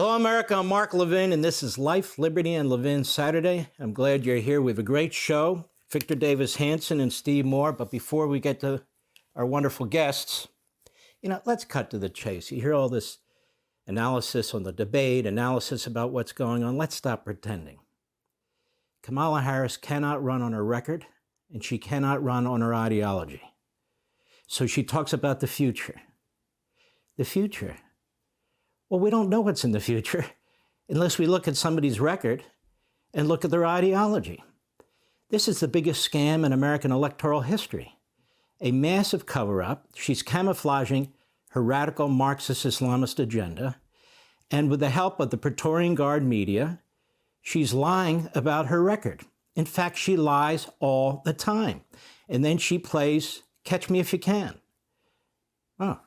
Hello, America. I'm Mark Levin, and this is Life, Liberty, and Levin Saturday. I'm glad you're here. We have a great show. Victor Davis Hanson and Steve Moore. But before we get to our wonderful guests, let's cut to the chase. You hear all this analysis on the debate, analysis about what's going on. Let's stop pretending. Kamala Harris cannot run on her record, and she cannot run on her ideology. So she talks about the future. The future. Well, we don't know what's in the future unless we look at somebody's record and look at their ideology. This is the biggest scam in American electoral history. A massive cover-up. She's camouflaging her radical Marxist Islamist agenda. And with the help of the Praetorian Guard media, she's lying about her record. In fact, she lies all the time. And then she plays Catch Me If You Can. Oh,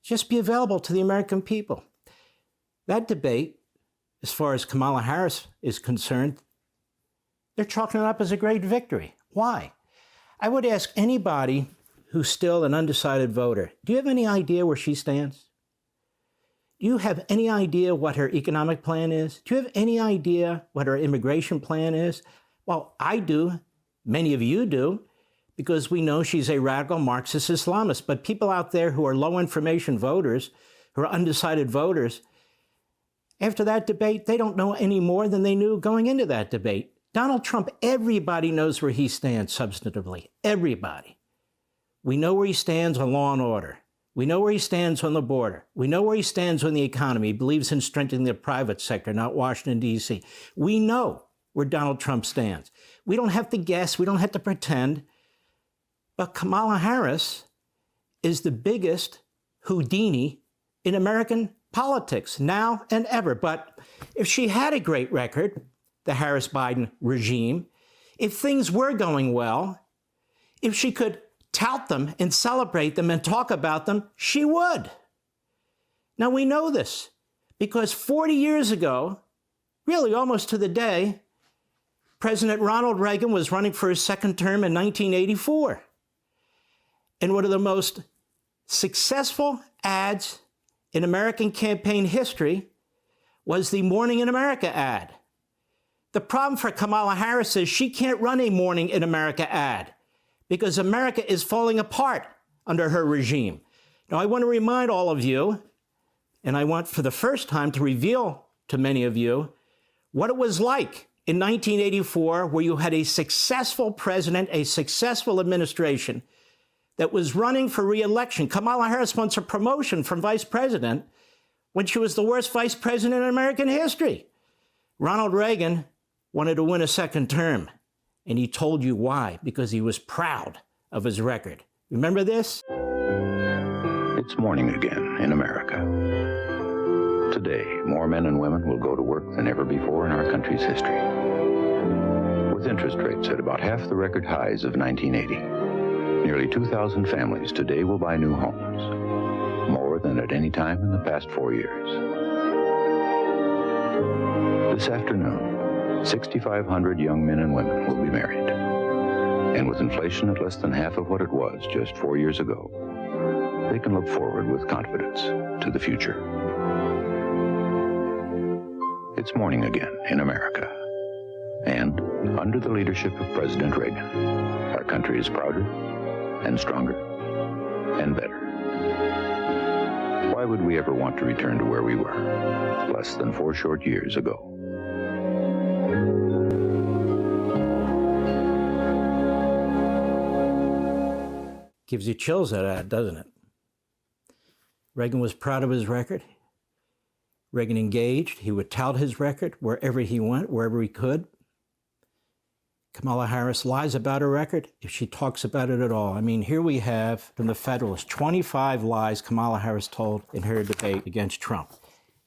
just be available to the American people. That debate, as far as Kamala Harris is concerned, they're chalking it up as a great victory. Why? I would ask anybody who's still an undecided voter, do you have any idea where she stands? Do you have any idea what her economic plan is? Do you have any idea what her immigration plan is? Well, I do. Many of you do, because we know she's a radical Marxist Islamist. But people out there who are low information voters, who are undecided voters, after that debate, they don't know any more than they knew going into that debate. Donald Trump, everybody knows where he stands substantively. Everybody. We know where he stands on law and order. We know where he stands on the border. We know where he stands on the economy. He believes in strengthening the private sector, not Washington, D.C. We know where Donald Trump stands. We don't have to guess. We don't have to pretend. But Kamala Harris is the biggest Houdini in American politics now and ever. But if she had a great record, the Harris-Biden regime, if things were going well, if she could tout them and celebrate them and talk about them, she would. Now, we know this because 40 years ago, really almost to the day, President Ronald Reagan was running for his second term in 1984. And one of the most successful ads in American campaign history was the Morning in America ad. The problem for Kamala Harris is she can't run a Morning in America ad because America is falling apart under her regime. Now, I want to remind all of you, and I want for the first time to reveal to many of you what it was like in 1984, where you had a successful president, a successful administration that was running for re-election. Kamala Harris wants a promotion from vice president when she was the worst vice president in American history. Ronald Reagan wanted to win a second term, and he told you why, because he was proud of his record. Remember this? It's morning again in America. Today, more men and women will go to work than ever before in our country's history. With interest rates at about half the record highs of 1980, nearly 2,000 families today will buy new homes, more than at any time in the past 4 years. This afternoon, 6,500 young men and women will be married. And with inflation at less than half of what it was just 4 years ago, they can look forward with confidence to the future. It's morning again in America. And under the leadership of President Reagan, our country is prouder and stronger and better. Why would we ever want to return to where we were less than 4 short years ago? Gives you chills, that ad, doesn't it? Reagan was proud of his record. Reagan engaged. He would tout his record wherever he went, wherever he could. Kamala Harris lies about her record if she talks about it at all. I mean, here we have from the Federalist 25 lies Kamala Harris told in her debate against Trump.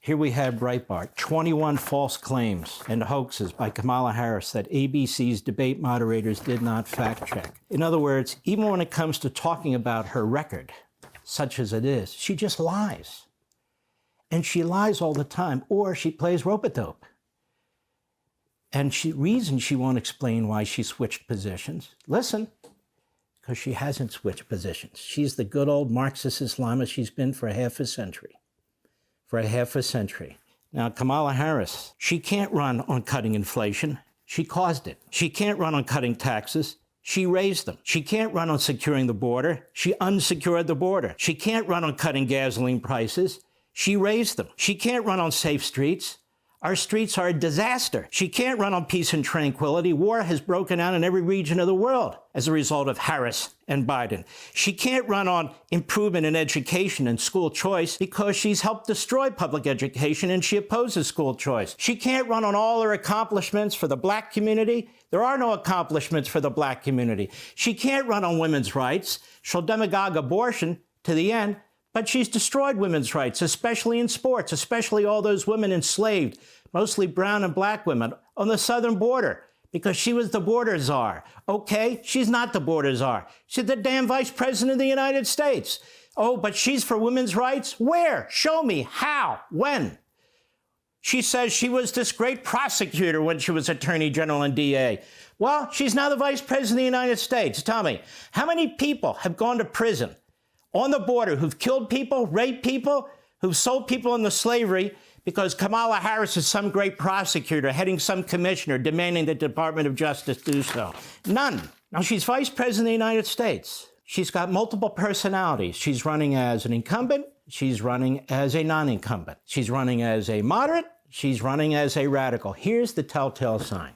Here we have Breitbart, 21 false claims and hoaxes by Kamala Harris that ABC's debate moderators did not fact check. In other words, even when it comes to talking about her record, such as it is, she just lies. And she lies all the time, or she plays rope-a-dope. And reason she won't explain why she switched positions. Listen, because she hasn't switched positions. She's the good old Marxist Islamist she's been for half a century. For half a century. Now, Kamala Harris, she can't run on cutting inflation. She caused it. She can't run on cutting taxes. She raised them. She can't run on securing the border. She unsecured the border. She can't run on cutting gasoline prices. She raised them. She can't run on safe streets. Our streets are a disaster. She can't run on peace and tranquility. War has broken out in every region of the world as a result of Harris and Biden. She can't run on improvement in education and school choice because she's helped destroy public education and she opposes school choice. She can't run on all her accomplishments for the black community. There are no accomplishments for the black community. She can't run on women's rights. She'll demagogue abortion to the end, but she's destroyed women's rights, especially in sports, especially all those women enslaved, mostly brown and black women, on the southern border, because she was the border czar. Okay, she's not the border czar. She's the damn Vice President of the United States. Oh, but she's for women's rights? Where? Show me. How? When? She says she was this great prosecutor when she was Attorney General and DA. Well, she's now the Vice President of the United States. Tell me, how many people have gone to prison on the border who've killed people, raped people, who've sold people into slavery because Kamala Harris is some great prosecutor, heading some commissioner, demanding the Department of Justice do so? None. Now, she's Vice President of the United States. She's got multiple personalities. She's running as an incumbent. She's running as a non-incumbent. She's running as a moderate. She's running as a radical. Here's the telltale sign.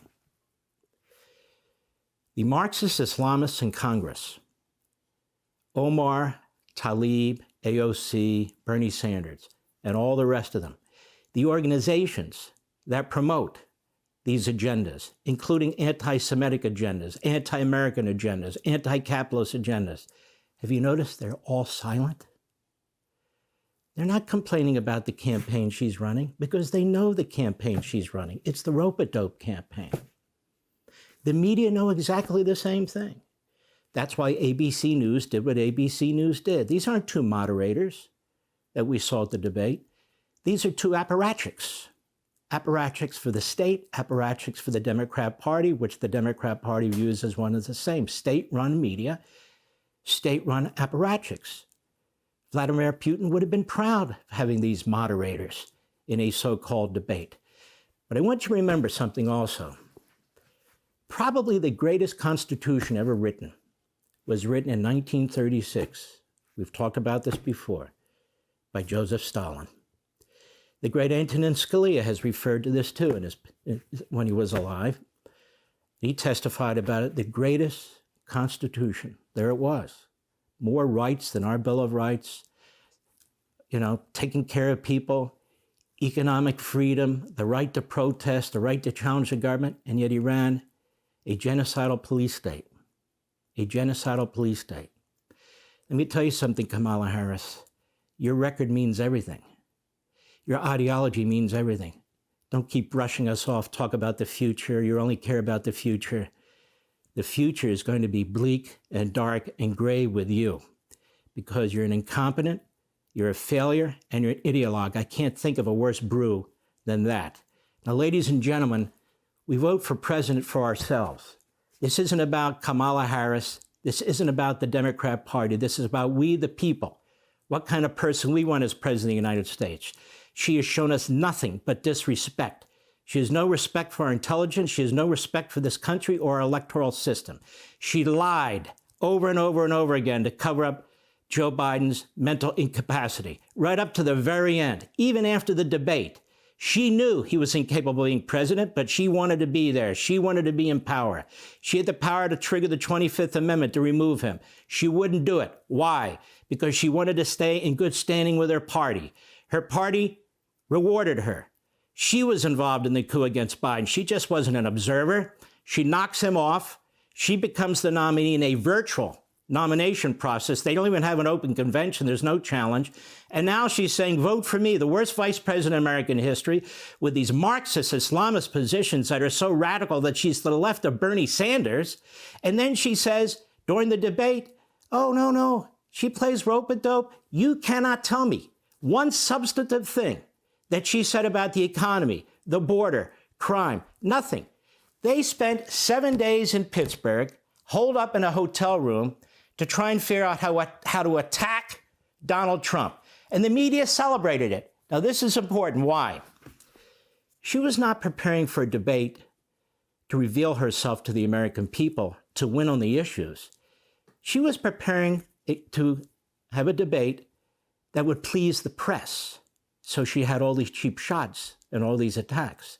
The Marxist Islamists in Congress, Omar, Tlaib, AOC, Bernie Sanders, and all the rest of them, the organizations that promote these agendas, including anti-Semitic agendas, anti-American agendas, anti-capitalist agendas, have you noticed they're all silent? They're not complaining about the campaign she's running because they know the campaign she's running. It's the rope-a-dope campaign. The media know exactly the same thing. That's why ABC News did what ABC News did. These aren't two moderators that we saw at the debate. These are two apparatchiks. Apparatchiks for the state, apparatchiks for the Democrat Party, which the Democrat Party views as one of the same. State-run media, state-run apparatchiks. Vladimir Putin would have been proud of having these moderators in a so-called debate. But I want you to remember something also. Probably the greatest constitution ever written was written in 1936. We've talked about this before, by Joseph Stalin. The great Antonin Scalia has referred to this too when he was alive. He testified about it, the greatest constitution. There it was. More rights than our Bill of Rights, taking care of people, economic freedom, the right to protest, the right to challenge the government, and yet he ran a genocidal police state. A genocidal police state. Let me tell you something, Kamala Harris. Your record means everything. Your ideology means everything. Don't keep brushing us off, talk about the future. You only care about the future. The future is going to be bleak and dark and gray with you because you're an incompetent, you're a failure, and you're an ideologue. I can't think of a worse brew than that. Now, ladies and gentlemen, we vote for president for ourselves. This isn't about Kamala Harris. This isn't about the Democrat Party. This is about we, the people, what kind of person we want as president of the United States. She has shown us nothing but disrespect. She has no respect for our intelligence. She has no respect for this country or our electoral system. She lied over and over and over again to cover up Joe Biden's mental incapacity, right up to the very end, even after the debate. She knew he was incapable of being president, but she wanted to be there. She wanted to be in power. She had the power to trigger the 25th Amendment to remove him. She wouldn't do it. Why? Because she wanted to stay in good standing with her party. Her party rewarded her. She was involved in the coup against Biden. She just wasn't an observer. She knocks him off. She becomes the nominee in a virtual nomination process. They don't even have an open convention. There's no challenge. And now she's saying, vote for me, the worst vice president in American history, with these Marxist Islamist positions that are so radical that she's to the left of Bernie Sanders. And then she says during the debate, oh, no, she plays rope-a-dope. You cannot tell me one substantive thing that she said about the economy, the border, crime, nothing. They spent 7 days in Pittsburgh, holed up in a hotel room, to try and figure out how to attack Donald Trump. And the media celebrated it. Now, this is important. Why? She was not preparing for a debate to reveal herself to the American people, to win on the issues. She was preparing to have a debate that would please the press. So she had all these cheap shots and all these attacks.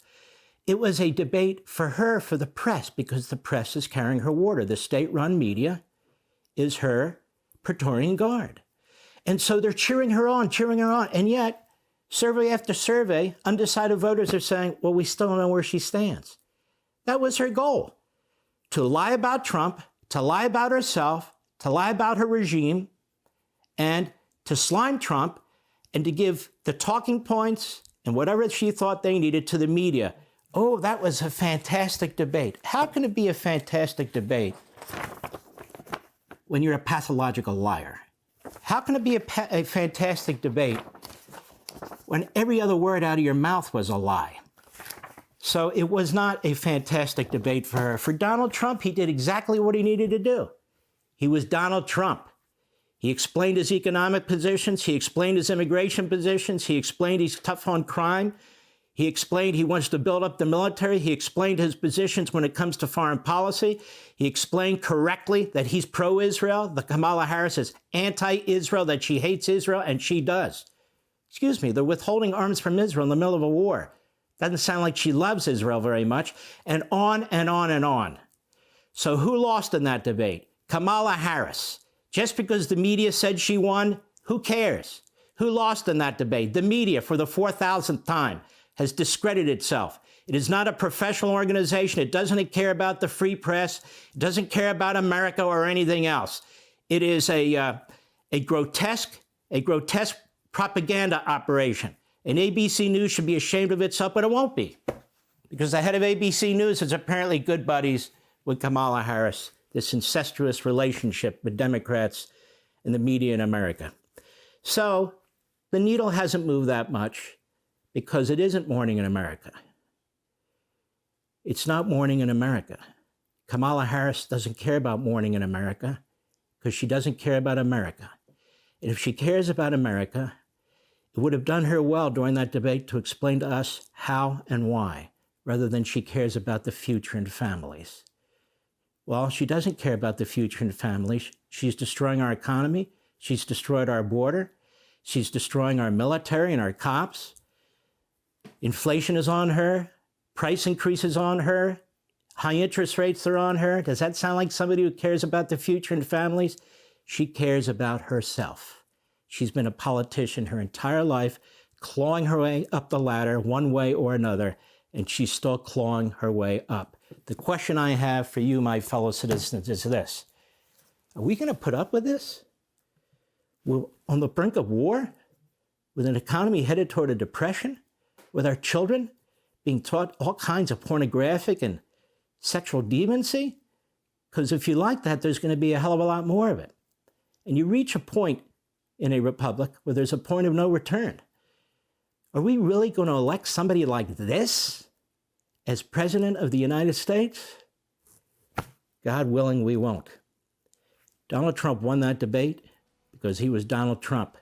It was a debate for her, for the press, because the press is carrying her water. The state-run media is her Praetorian Guard. And so they're cheering her on. And yet, survey after survey, undecided voters are saying, well, we still don't know where she stands. That was her goal, to lie about Trump, to lie about herself, to lie about her regime, and to slime Trump, and to give the talking points and whatever she thought they needed to the media. Oh, that was a fantastic debate. How can it be a fantastic debate when you're a pathological liar? How can it be a fantastic debate when every other word out of your mouth was a lie? So it was not a fantastic debate for her. For Donald Trump, he did exactly what he needed to do. He was Donald Trump. He explained his economic positions. He explained his immigration positions. He explained he's tough on crime. He explained he wants to build up the military. He explained his positions when it comes to foreign policy. He explained correctly that he's pro-Israel, that Kamala Harris is anti-Israel, that she hates Israel, and she does. Excuse me, they're withholding arms from Israel in the middle of a war. Doesn't sound like she loves Israel very much, and on and on and on. So who lost in that debate? Kamala Harris. Just because the media said she won, who cares? Who lost in that debate? The media, for the 4,000th time, has discredited itself. It is not a professional organization. It doesn't care about the free press. It doesn't care about America or anything else. It is a grotesque propaganda operation. And ABC News should be ashamed of itself, but it won't be, because the head of ABC News is apparently good buddies with Kamala Harris, this incestuous relationship with Democrats and the media in America. So the needle hasn't moved that much because it isn't morning in America. It's not morning in America. Kamala Harris doesn't care about morning in America because she doesn't care about America. And if she cares about America, it would have done her well during that debate to explain to us how and why, rather than she cares about the future and families. Well, she doesn't care about the future and families. She's destroying our economy. She's destroyed our border. She's destroying our military and our cops. Inflation is on her. Price increases on her. High interest rates are on her. Does that sound like somebody who cares about the future and families? She cares about herself. She's been a politician her entire life, clawing her way up the ladder one way or another, and she's still clawing her way up. The question I have for you, my fellow citizens, is this. Are we going to put up with this? We're on the brink of war, with an economy headed toward a depression, with our children being taught all kinds of pornographic and sexual deviancy? Because if you like that, there's going to be a hell of a lot more of it. And you reach a point in a republic where there's a point of no return. Are we really going to elect somebody like this as president of the United States? God willing, we won't. Donald Trump won that debate because he was Donald Trump.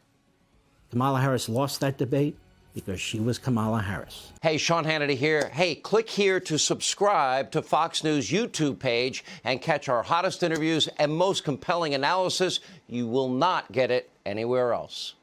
Kamala Harris lost that debate because she was Kamala Harris. Hey, Sean Hannity here. Hey, click here to subscribe to Fox News YouTube page and catch our hottest interviews and most compelling analysis. You will not get it anywhere else.